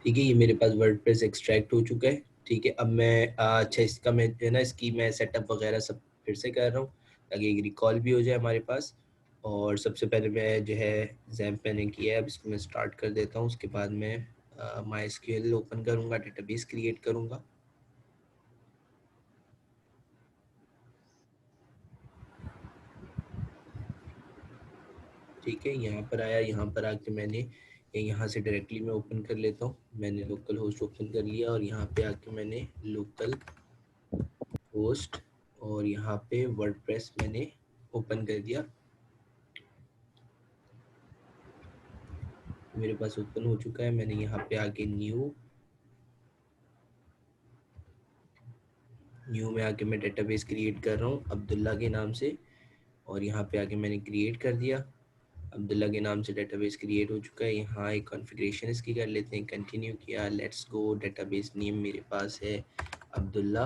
ठीक है, ये मेरे पास वर्डप्रेस एक्सट्रैक्ट हो चुका है। ठीक है, अब मैं अच्छा इसका मैं जो है ना इसकी मैं सेटअप वगैरह सब फिर से कर रहा हूँ ताकि एक रिकॉल भी हो जाए हमारे पास। और सबसे पहले मैं जो है जैम्प मैंने किया है, अब इसको मैं स्टार्ट कर देता हूँ। उसके बाद मैं MySQL ओपन करूँगा, डेटाबेस क्रिएट करूँगा। ठीक है, यहाँ पर आया, यहाँ पर आके मैंने यहाँ से डायरेक्टली मैं ओपन कर लेता हूँ। मैंने लोकल होस्ट ओपन कर लिया और यहाँ पे आके मैंने लोकल होस्ट और यहाँ पे वर्डप्रेस मैंने ओपन कर दिया। मेरे पास ओपन हो चुका है। मैंने यहाँ पे आके न्यू में आके मैं डेटाबेस क्रिएट कर रहा हूँ अब्दुल्ला के नाम से, और यहाँ पे आके मैंने क्रिएट कर दिया। अब्दुल्ला के नाम से डेटाबेस क्रिएट हो चुका है। यहाँ एक कॉन्फ़िगरेशन इसकी कर लेते हैं, कंटिन्यू किया, लेट्स गो। डेटाबेस नेम मेरे पास है अब्दुल्ला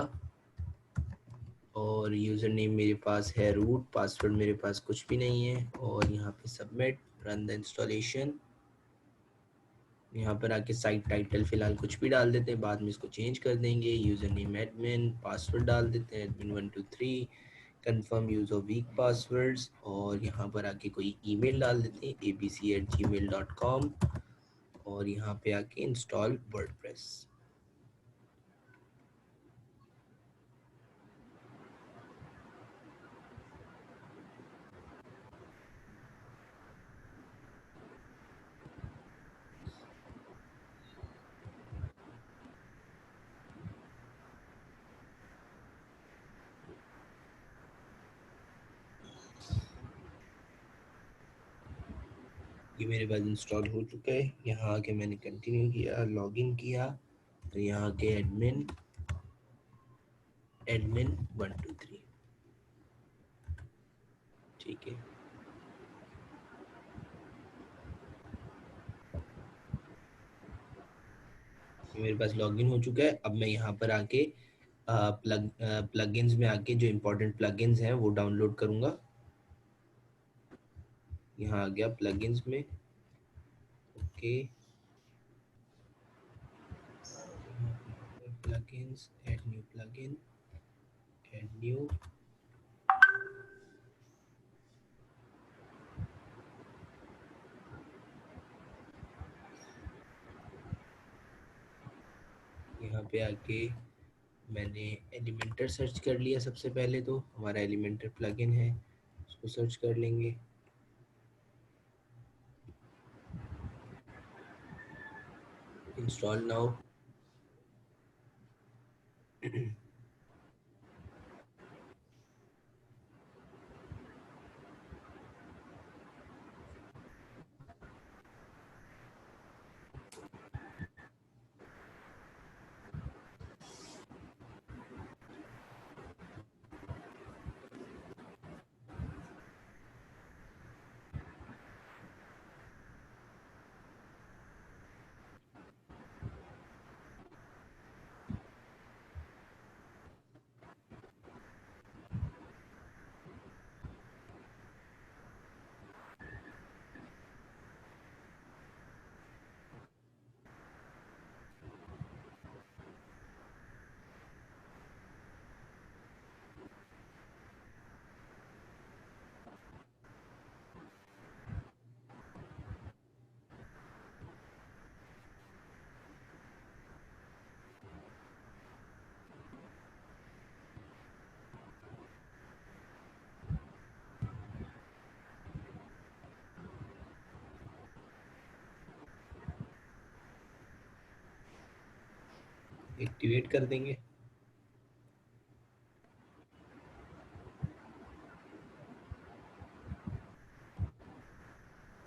और यूज़र नेम मेरे पास है रूट, पासवर्ड मेरे पास कुछ भी नहीं है। और यहाँ पे सबमिट, रन द इंस्टॉलेशन। यहाँ पर आके साइट टाइटल फ़िलहाल कुछ भी डाल देते हैं, बाद में इसको चेंज कर देंगे। यूज़र नेम एडमिन, पासवर्ड डाल देते हैं admin 123, confirm use of weak passwords. और यहाँ पर आके कोई ईमेल डाल देते हैं abc@gmail.com और यहाँ पे आके इंस्टॉल वर्डप्रेस। ये मेरे पास इंस्टॉल हो चुका है। यहाँ आके मैंने कंटिन्यू किया, लॉगिन किया, तो यहाँ के एडमिन 123। ठीक है, ये मेरे पास लॉगिन हो चुका है। अब मैं यहाँ पर आके प्लगइन्स में आके जो इम्पोर्टेंट प्लगइन्स हैं वो डाउनलोड करूँगा। यहाँ आ गया प्लगइन्स में। Okay, plugins, add new plugin, add new. यहाँ पे आके मैंने एलिमेंटर सर्च कर लिया। सबसे पहले तो हमारा एलिमेंटर प्लगइन है, उसको सर्च कर लेंगे। Install now. एक्टिवेट कर देंगे।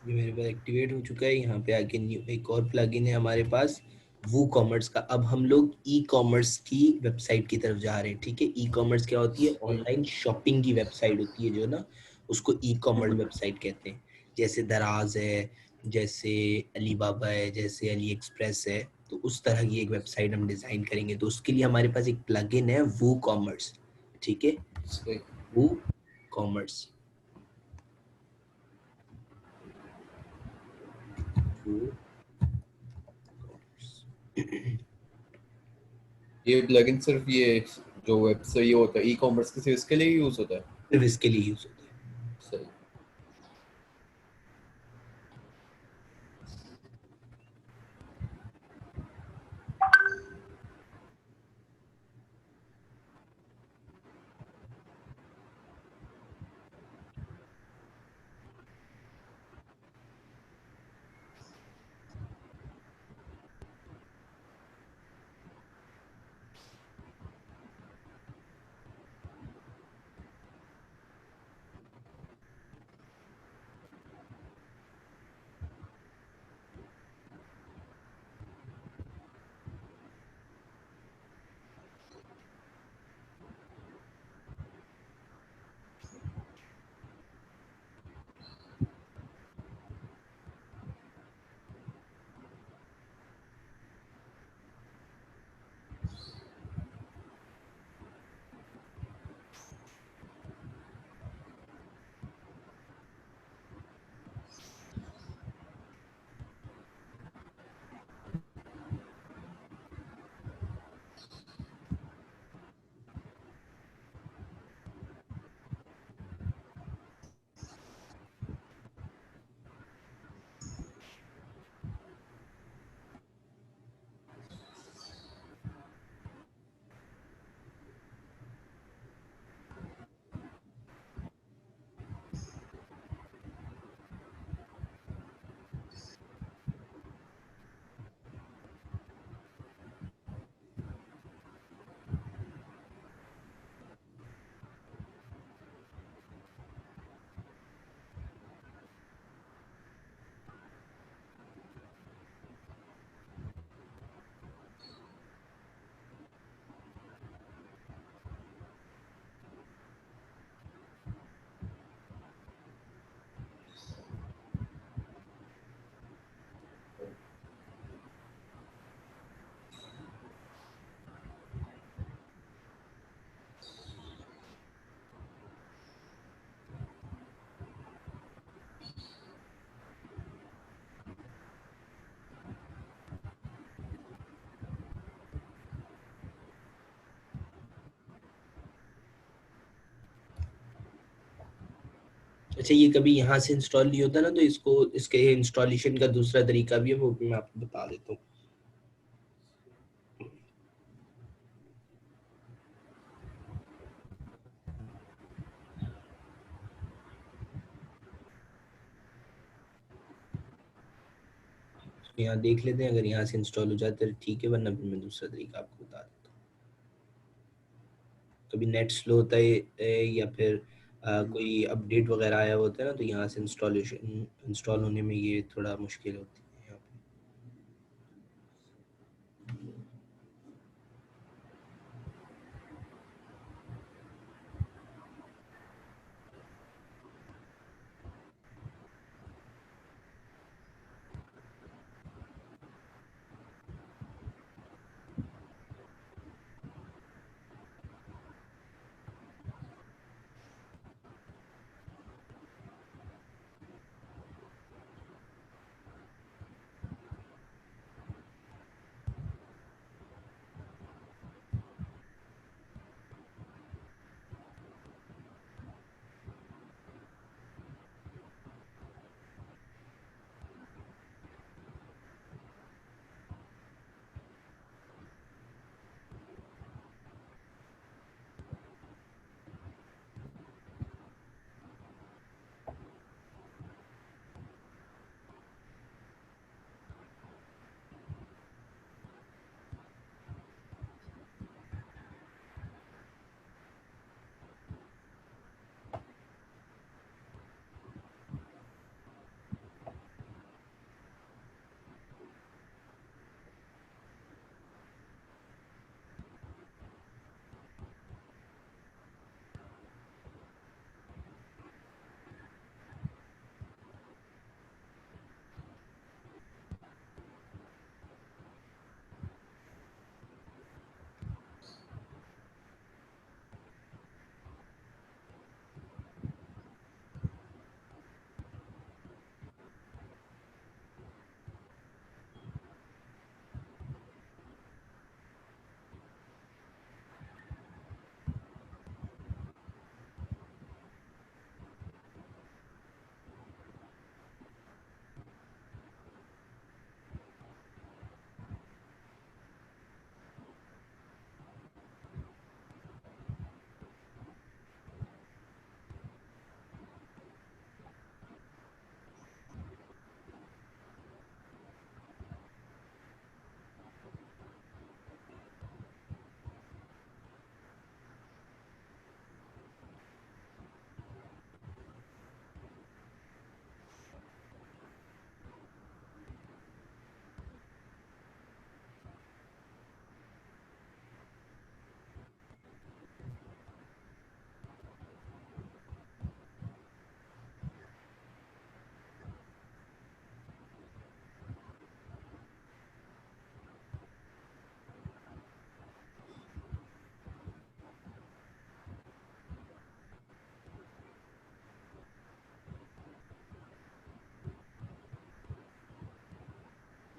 ये मेरे पास एक्टिवेट हो चुका है। यहाँ पे आके न्यू एक और प्लगइन है हमारे पास, वो कॉमर्स का। अब हम लोग ई कॉमर्स की वेबसाइट की तरफ जा रहे हैं। ठीक है, ई कॉमर्स क्या होती है? ऑनलाइन शॉपिंग की वेबसाइट होती है जो ना, उसको ई कॉमर्स वेबसाइट कहते हैं। जैसे दराज है, जैसे अलीबाबा है, जैसे अली एक्सप्रेस है, तो उस तरह की एक वेबसाइट हम डिज़ाइन करेंगे। तो उसके लिए हमारे पास एक प्लगइन है वो कॉमर्स। ठीक है, वो कॉमर्स, वो ये प्लगइन सिर्फ ये जो वेब से ये होता है ई कॉमर्स के इसके लिए यूज होता है? सिर्फ इसके लिए यूज होता है। सही। अच्छा, ये कभी यहाँ से इंस्टॉल नहीं होता ना, तो इसको इसके इंस्टॉलेशन का दूसरा तरीका भी है, वो भी मैं आपको बता देता हूँ। तो यहाँ देख लेते हैं, अगर यहाँ से इंस्टॉल हो जाता है ठीक है, वरना फिर मैं दूसरा तरीका आपको बता देता हूँ। कभी नेट स्लो होता है या फिर कोई अपडेट वगैरह आया होता है ना, तो यहाँ से इंस्टॉल होने में ये थोड़ा मुश्किल होती है यहाँ पे।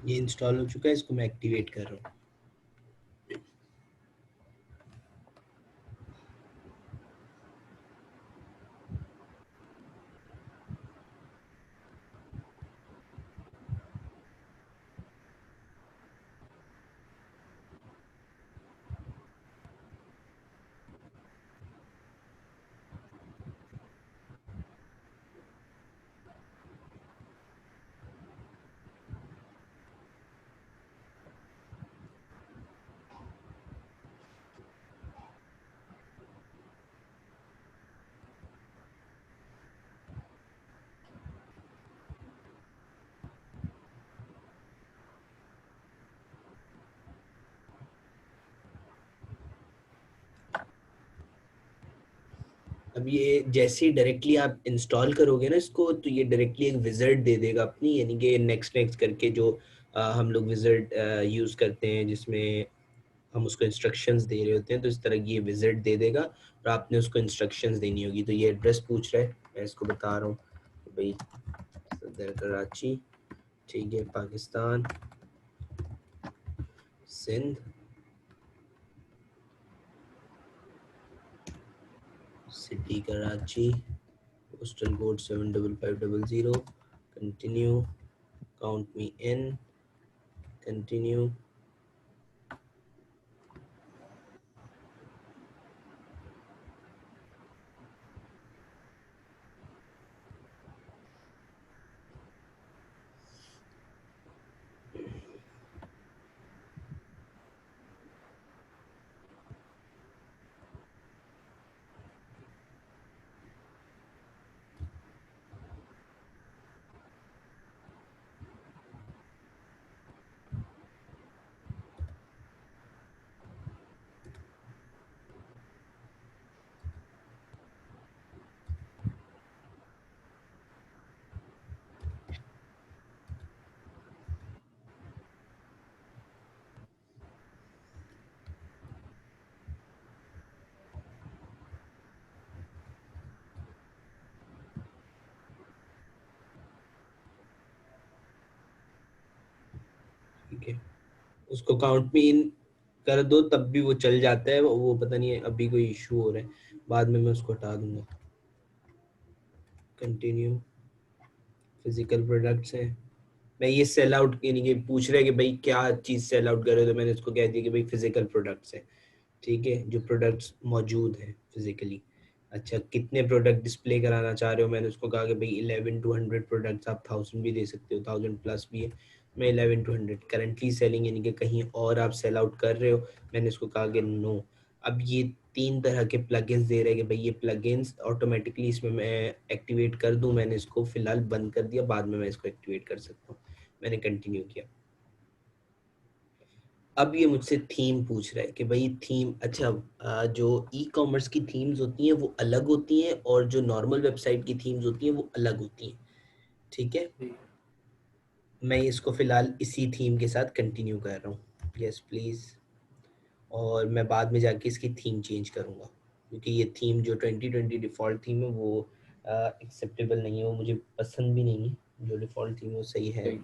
ये इंस्टॉल हो चुका है, इसको मैं एक्टिवेट कर रहा हूँ। अब ये जैसे ही डायरेक्टली आप इंस्टॉल करोगे ना इसको, तो ये डायरेक्टली एक विज़ार्ड दे देगा अपनी, यानी कि नेक्स्ट नेक्स्ट करके जो हम लोग विज़ार्ड यूज़ करते हैं, जिसमें हम उसको इंस्ट्रक्शंस दे रहे होते हैं, तो इस तरह की ये विज़ार्ड दे देगा और आपने उसको इंस्ट्रक्शंस देनी होगी। तो ये एड्रेस पूछ रहा है, मैं इसको बता रहा हूँ भाई सदर कराची, ठीक है, Pakistan, Sindh, city Karachi, postal code 75500, continue, count me in, continue. ठीक है, उसको काउंट में इन कर दो, तब भी वो चल जाता है। वो पता नहीं है अभी कोई इशू हो रहा है, बाद में मैं उसको हटा दूंगा। कंटिन्यू, फिजिकल प्रोडक्ट्स है। मैं ये सेल आउट, यानी कि पूछ रहे हैं कि भाई क्या चीज़ सेल आउट कर रहे हो, तो मैंने इसको कह दिया कि भाई फिजिकल प्रोडक्ट्स है, ठीक है, जो प्रोडक्ट्स मौजूद हैं फिजिकली। अच्छा, कितने प्रोडक्ट डिस्प्ले कराना चाह रहे हो, मैंने उसको कहा कि भाई 11 to 100 प्रोडक्ट्स, आप 1000 भी दे सकते हो, 1000 प्लस भी है। मैं 11 to 100 करंटली सेलिंग, यानी कि कहीं और आप सेल आउट कर रहे हो, मैंने उसको कहा कि नो। अब ये 3 तरह के प्लगइन्स दे रहे हैं कि भाई ये प्लगइन्स ऑटोमेटिकली इसमें मैं एक्टिवेट कर दूं, मैंने इसको फिलहाल बंद कर दिया, बाद में मैं इसको एक्टिवेट कर सकता हूँ। मैंने कंटिन्यू किया। अब ये मुझसे थीम पूछ रहा है कि भाई थीम, अच्छा, जो ई कॉमर्स की थीम्स होती हैं वो अलग होती हैं, और जो नॉर्मल वेबसाइट की थीम्स होती हैं वो अलग होती हैं, ठीक है। मैं इसको फिलहाल इसी थीम के साथ कंटिन्यू कर रहा हूँ, यस प्लीज़। और मैं बाद में जाके इसकी थीम चेंज करूँगा, क्योंकि ये थीम जो 2020 डिफ़ॉल्ट थीम है वो एक्सेप्टेबल नहीं है, वो मुझे पसंद भी नहीं है। जो डिफ़ॉल्ट थीम है वो सही है।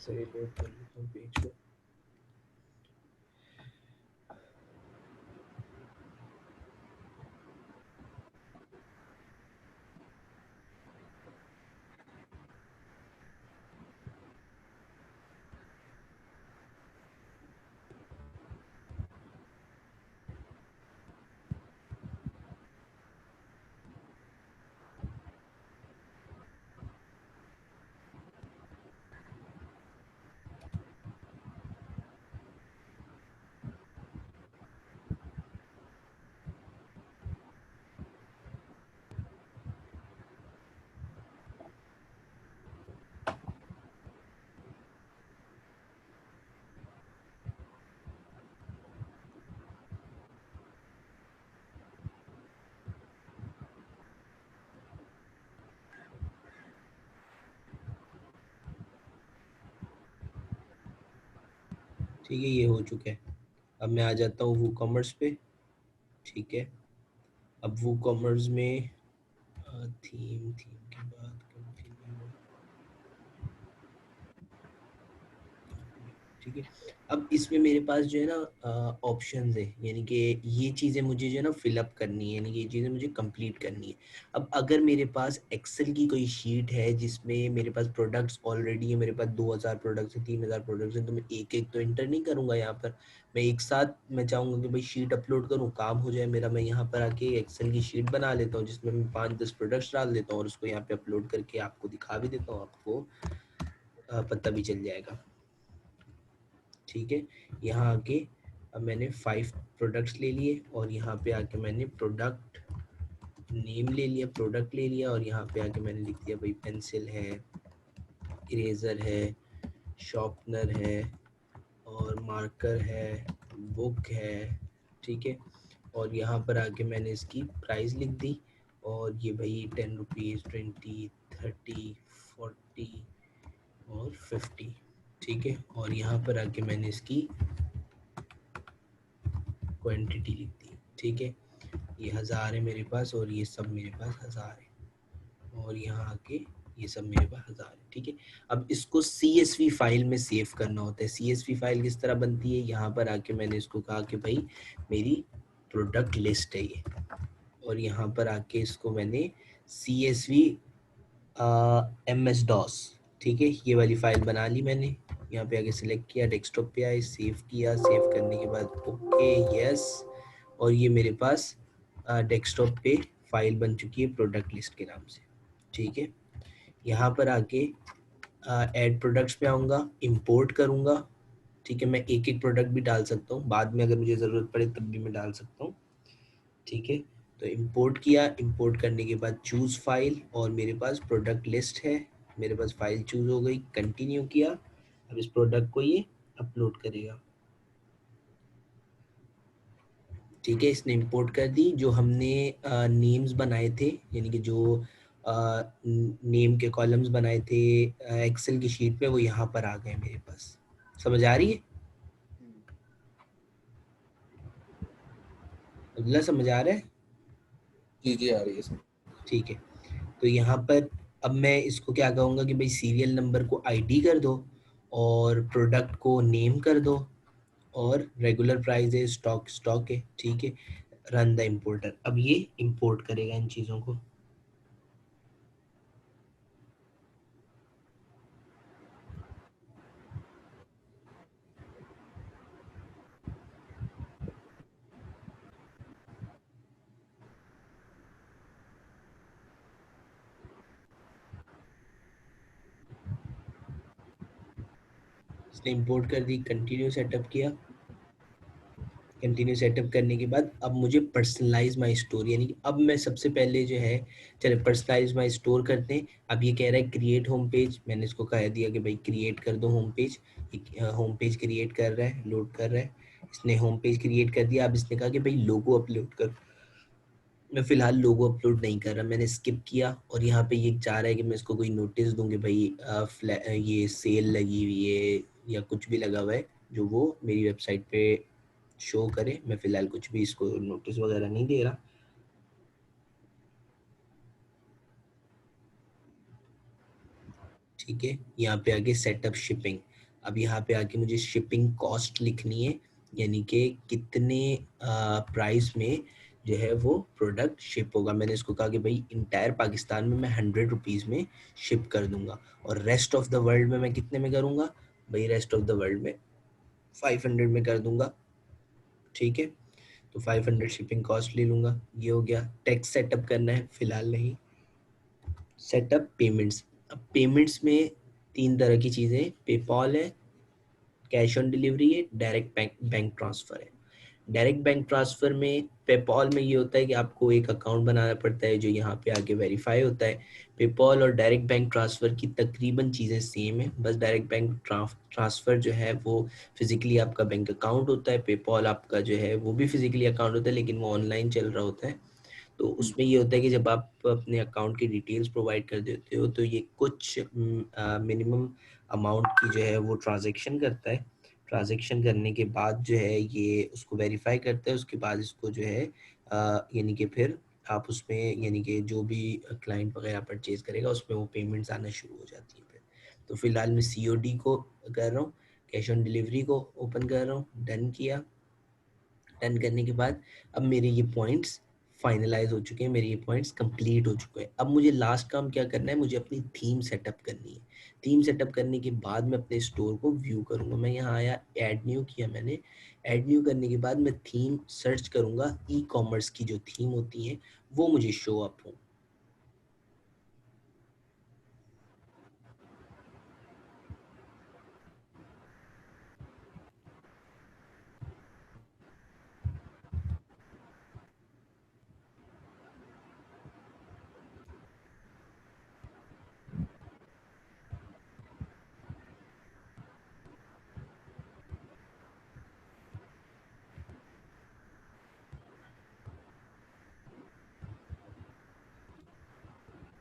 सही लोड कर लेता हूँ पेज को। ठीक है, ये हो चुका है। अब मैं आ जाता हूँ वो कॉमर्स पे। ठीक है, अब वो कॉमर्स में थीम थीम के बाद कंटिन्यू। ठीक है, अब इसमें मेरे पास जो है ना ऑप्शंस है, यानी कि ये चीज़ें मुझे जो है ना फिलअप करनी है, यानी कि ये चीज़ें मुझे कंप्लीट करनी है। अब अगर मेरे पास एक्सेल की कोई शीट है जिसमें मेरे पास प्रोडक्ट्स ऑलरेडी है, मेरे पास 2000 प्रोडक्ट्स है, 3000 प्रोडक्ट्स हैं, तो मैं एक एक तो इंटर नहीं करूँगा यहाँ पर। मैं एक साथ मैं चाहूँगा कि भाई शीट अपलोड करूँ, काम हो जाए मेरा। मैं यहाँ पर आके एक्सेल की शीट बना लेता हूँ जिसमें मैं 5-10 प्रोडक्ट्स डाल देता हूँ और उसको यहाँ पे अपलोड करके आपको दिखा भी देता हूँ, आपको पता भी चल जाएगा। ठीक है, यहाँ आके अब मैंने 5 प्रोडक्ट्स ले लिए और यहाँ पे आके मैंने प्रोडक्ट नेम ले लिया, प्रोडक्ट ले लिया और यहाँ पे आके मैंने लिख दिया भाई पेंसिल है, इरेजर है, शॉर्पनर है और मार्कर है, बुक है। ठीक है, और यहाँ पर आके मैंने इसकी प्राइस लिख दी और ये भाई 10 रुपीज़, 20, 30, 40 और 50। ठीक है, और यहाँ पर आके मैंने इसकी क्वांटिटी लिख दी। ठीक है, ये 1000 है मेरे पास और ये सब मेरे पास 1000 है और यहाँ आके ये सब मेरे पास 1000 है। ठीक है, अब इसको CSV फाइल में सेव करना होता है। CSV फाइल किस तरह बनती है, यहाँ पर आके मैंने इसको कहा कि भाई मेरी प्रोडक्ट लिस्ट है ये, और यहाँ पर आके इसको मैंने CSV MS DOS, ठीक है, ये वाली फाइल बना ली मैंने। यहाँ पे आके सिलेक्ट किया, डेस्कटॉप पे आए, सेव किया, सेव करने के बाद ओके यस, और ये मेरे पास डेस्कटॉप पे फाइल बन चुकी है प्रोडक्ट लिस्ट के नाम से। ठीक है, यहाँ पर आके ऐड प्रोडक्ट्स पे आऊँगा, इंपोर्ट करूँगा। ठीक है, मैं एक एक प्रोडक्ट भी डाल सकता हूँ, बाद में अगर मुझे ज़रूरत पड़े तब भी मैं डाल सकता हूँ। ठीक है, तो इंपोर्ट किया, इंपोर्ट करने के बाद चूज़ फाइल और मेरे पास प्रोडक्ट लिस्ट है, मेरे पास फाइल चूज़ हो गई, कंटिन्यू किया। अब इस प्रोडक्ट को ये अपलोड करेगा। ठीक है, इसने इंपोर्ट कर दी। जो हमने नेम्स बनाए थे, यानी कि जो नेम के कॉलम्स बनाए थे एक्सेल की शीट में, वो यहाँ पर आ गए मेरे पास। समझ आ रही है अब्दुल्ला, समझ आ रहा है? जी जी, आ रही है सर। ठीक है, तो यहाँ पर अब मैं इसको क्या कहूँगा कि भाई सीरियल नंबर को आईडी कर दो और प्रोडक्ट को नेम कर दो और रेगुलर प्राइस है, स्टॉक स्टॉक है। ठीक है, रन द इम्पोर्टर। अब ये इंपोर्ट करेगा इन चीज़ों को। इसने इंपोर्ट कर दी, कंटिन्यू सेटअप किया। कंटिन्यू सेटअप करने के बाद अब मुझे पर्सनलाइज माई स्टोर, यानी कि अब मैं सबसे पहले जो है, चले पर्सनलाइज माई स्टोर करते हैं। अब ये कह रहा है क्रिएट होम पेज, मैंने इसको कह दिया कि भाई क्रिएट कर दो home page. Home page create कर रहा है, लोड कर रहा है। इसने होम पेज क्रिएट कर दिया। अब इसने कहा कि भाई लोगो अपलोड कर। मैं फिलहाल लोगो अपलोड नहीं कर रहा, मैंने स्किप किया। और यहाँ पे ये चाह रहा है कि मैं इसको कोई नोटिस दूँ कि भाई ये सेल लगी हुई है या कुछ भी लगा हुआ है जो वो मेरी वेबसाइट पे शो करे। मैं फिलहाल कुछ भी इसको नोटिस वगैरह नहीं दे रहा। ठीक है, यहाँ पे आगे सेटअप शिपिंग। अब यहाँ पे आके मुझे शिपिंग कॉस्ट लिखनी है, यानी कि कितने प्राइस में जो है वो प्रोडक्ट शिप होगा। मैंने इसको कहा कि भाई इंटायर पाकिस्तान में मैं 100 रुपीज़ में शिप कर दूंगा, और रेस्ट ऑफ द वर्ल्ड में मैं कितने में करूँगा भाई, रेस्ट ऑफ द वर्ल्ड में 500 में कर दूंगा, ठीक है। तो 500 शिपिंग कॉस्ट ले लूँगा, ये हो गया। टैक्स सेटअप करना है, फिलहाल नहीं। सेटअप पेमेंट्स, अब पेमेंट्स में तीन तरह की चीज़ें, पेपॉल है, कैश ऑन डिलीवरी है, डायरेक्ट बैंक बैंक ट्रांसफ़र है। डायरेक्ट बैंक ट्रांसफ़र में पेपॉल में ये होता है कि आपको एक अकाउंट बनाना पड़ता है जो यहाँ पे आके वेरीफाई होता है। पेपॉल और डायरेक्ट बैंक ट्रांसफ़र की तकरीबन चीज़ें सेम है, बस डायरेक्ट बैंक ट्रांसफ़र जो है वो फिजिकली आपका बैंक अकाउंट होता है, पेपॉल आपका जो है वो भी फिजिकली अकाउंट होता है लेकिन वो ऑनलाइन चल रहा होता है। तो उसमें ये होता है कि जब आप अपने अकाउंट की डिटेल्स प्रोवाइड कर देते हो तो ये कुछ मिनिमम अमाउंट की जो है वो ट्रांजैक्शन करता है। ट्रांजैक्शन करने के बाद जो है ये उसको वेरीफाई करता है, उसके बाद इसको जो है यानी कि फिर आप उसमें यानी कि जो भी क्लाइंट वगैरह परचेज करेगा उसमें वो पेमेंट्स आना शुरू हो जाती है फिर। तो फिलहाल मैं COD को कर रहा हूँ, कैश ऑन डिलीवरी को ओपन कर रहा हूँ, डन किया। डन करने के बाद अब मेरे ये पॉइंट्स फाइनलाइज हो चुके हैं, मेरे ये पॉइंट्स कंप्लीट हो चुके हैं। अब मुझे लास्ट काम क्या करना है, मुझे अपनी थीम सेटअप करनी है। थीम सेटअप करने के बाद मैं अपने स्टोर को व्यू करूंगा। मैं यहाँ आया, ऐड न्यू किया मैंने। ऐड न्यू करने के बाद मैं थीम सर्च करूंगा, ई कॉमर्स की जो थीम होती है वो मुझे शो अप हो।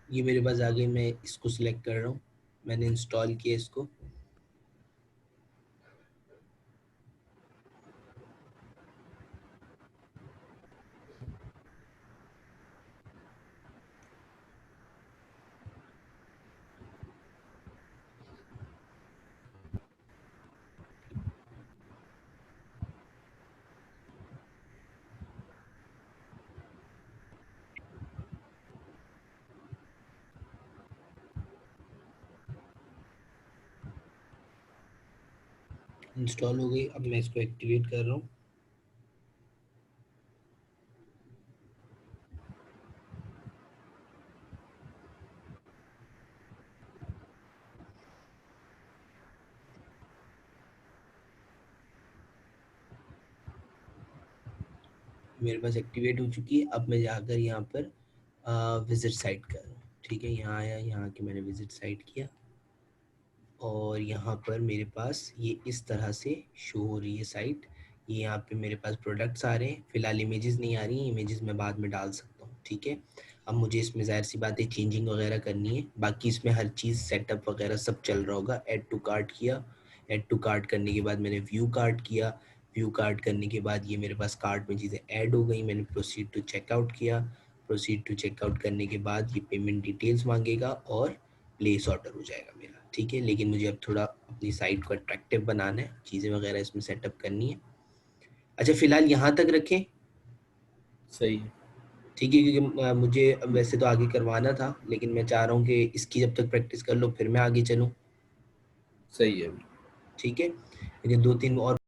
ये मेरे पास आ गई, मैं इसको सिलेक्ट कर रहा हूँ, मैंने इंस्टॉल किया इसको। इंस्टॉल हो गई, अब मैं इसको एक्टिवेट कर रहा हूँ। मेरे पास एक्टिवेट हो चुकी है। अब मैं जाकर यहाँ पर विजिट साइट कर रहा हूँ, ठीक है। यहाँ आया, यहाँ के मैंने विजिट साइट किया और यहाँ पर मेरे पास ये इस तरह से शो हो रही है साइट। ये यहाँ पे मेरे पास प्रोडक्ट्स आ रहे हैं, फिलहाल इमेजेस नहीं आ रही, इमेजेस मैं बाद में डाल सकता हूँ, ठीक है। अब मुझे इसमें ज़ाहिर सी बात है चेंजिंग वगैरह करनी है, बाकी इसमें हर चीज़ सेटअप वगैरह सब चल रहा होगा। ऐड टू कार्ट किया, ऐड टू कार्ट करने के बाद मैंने व्यू कार्ट किया, व्यू कार्ट करने के बाद ये मेरे पास कार्ट में चीज़ें ऐड हो गई। मैंने प्रोसीड टू चेकआउट किया, प्रोसीड टू चेकआउट करने के बाद ये पेमेंट डिटेल्स मांगेगा और प्लेस ऑर्डर हो जाएगा मेरा, ठीक है। लेकिन मुझे अब थोड़ा अपनी साइट को अट्रैक्टिव बनाना है, चीज़ें वगैरह इसमें सेटअप करनी है। अच्छा फिलहाल यहाँ तक रखें, सही है। ठीक है, क्योंकि मुझे वैसे तो आगे करवाना था लेकिन मैं चाह रहा हूँ कि इसकी जब तक प्रैक्टिस कर लो फिर मैं आगे चलूँ, सही है। ठीक है। लेकिन 2-3 और